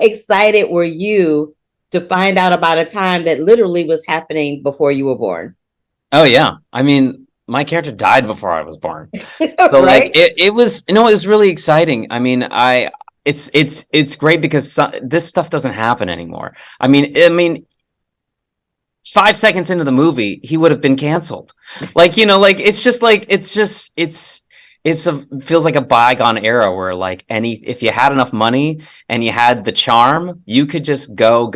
excited were you to find out about a time that literally was happening before you were born? Oh yeah. I mean, my character died before I was born. So like Right? it was, it was really exciting. I mean, it's great because this stuff doesn't happen anymore. I mean 5 seconds into the movie, he would have been canceled. Like, like it's just like it's a feels like a bygone era where like any if you had enough money and you had the charm, you could just go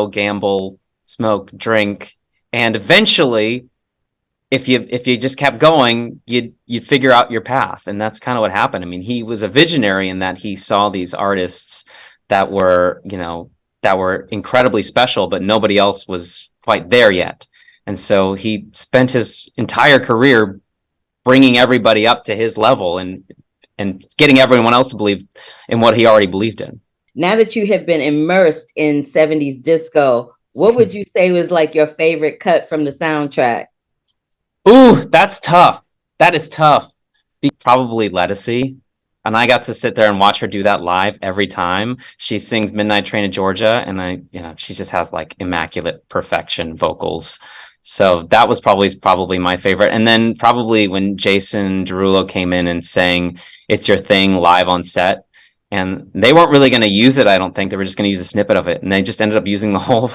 gamble, smoke, drink, and eventually if you just kept going, you'd figure out your path, and that's kind of what happened. I mean, he was a visionary in that he saw these artists that were, that were incredibly special, but nobody else was quite there yet. And so he spent his entire career bringing everybody up to his level and getting everyone else to believe in what he already believed in. Now that you have been immersed in 70s disco, what would you say was like your favorite cut from the soundtrack? Ooh, that's tough. That is tough. Probably Lettucey. And I got to sit there and watch her do that live every time. She sings Midnight Train to Georgia, and she just has like immaculate perfection vocals. So that was probably my favorite. And then probably when Jason Derulo came in and sang It's Your Thing live on set. And they weren't really going to use it, I don't think. They were just going to use a snippet of it, and they just ended up using the whole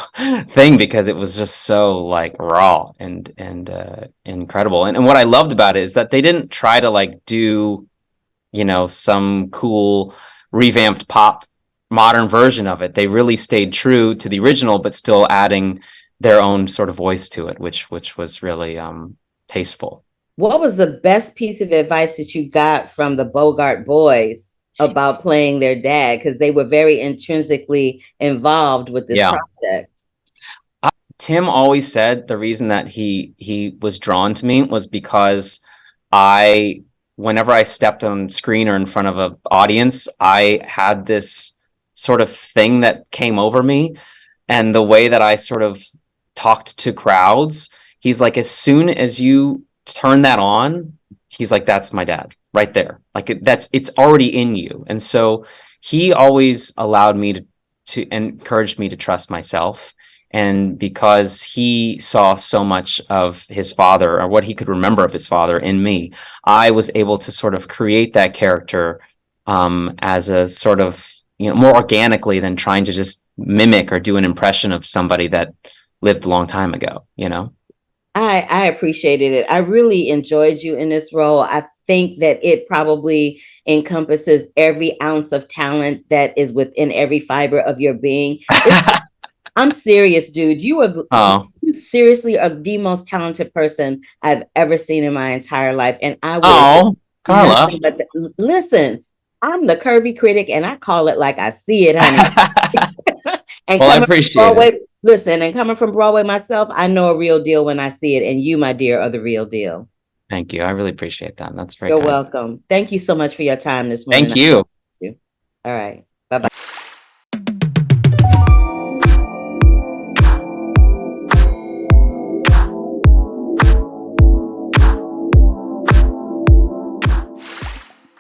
thing because it was just so like raw and incredible. And what I loved about it is that they didn't try to like do, some cool revamped pop modern version of it. They really stayed true to the original, but still adding their own sort of voice to it, which was really tasteful. What was the best piece of advice that you got from the Bogart boys about playing their dad? Because they were very intrinsically involved with this Yeah. project. Tim always said the reason that he was drawn to me was because I whenever I stepped on screen or in front of an audience, I had this sort of thing that came over me, and the way that I sort of talked to crowds, he's like, as soon as you turn that on, he's like, that's my dad right there. Like it's already in you. And so he always allowed me to encourage me to trust myself. And because he saw so much of his father, or what he could remember of his father, in me, I was able to sort of create that character as a sort of, more organically than trying to just mimic or do an impression of somebody that lived a long time ago. I appreciated it. I really enjoyed you in this role. I think that it probably encompasses every ounce of talent that is within every fiber of your being. I'm serious, dude. Oh, You seriously are the most talented person I've ever seen in my entire life. And I would have oh, Carla. nothing but listen, I'm the curvy critic and I call it like I see it, honey. And Well, I coming from appreciate it. Broadway, listen, and coming from Broadway myself, I know a real deal when I see it. And you, my dear, are the real deal. Thank you. I really appreciate that. That's very You're kind. welcome. Thank you so much for your time this morning. Thank you. All right. Bye bye.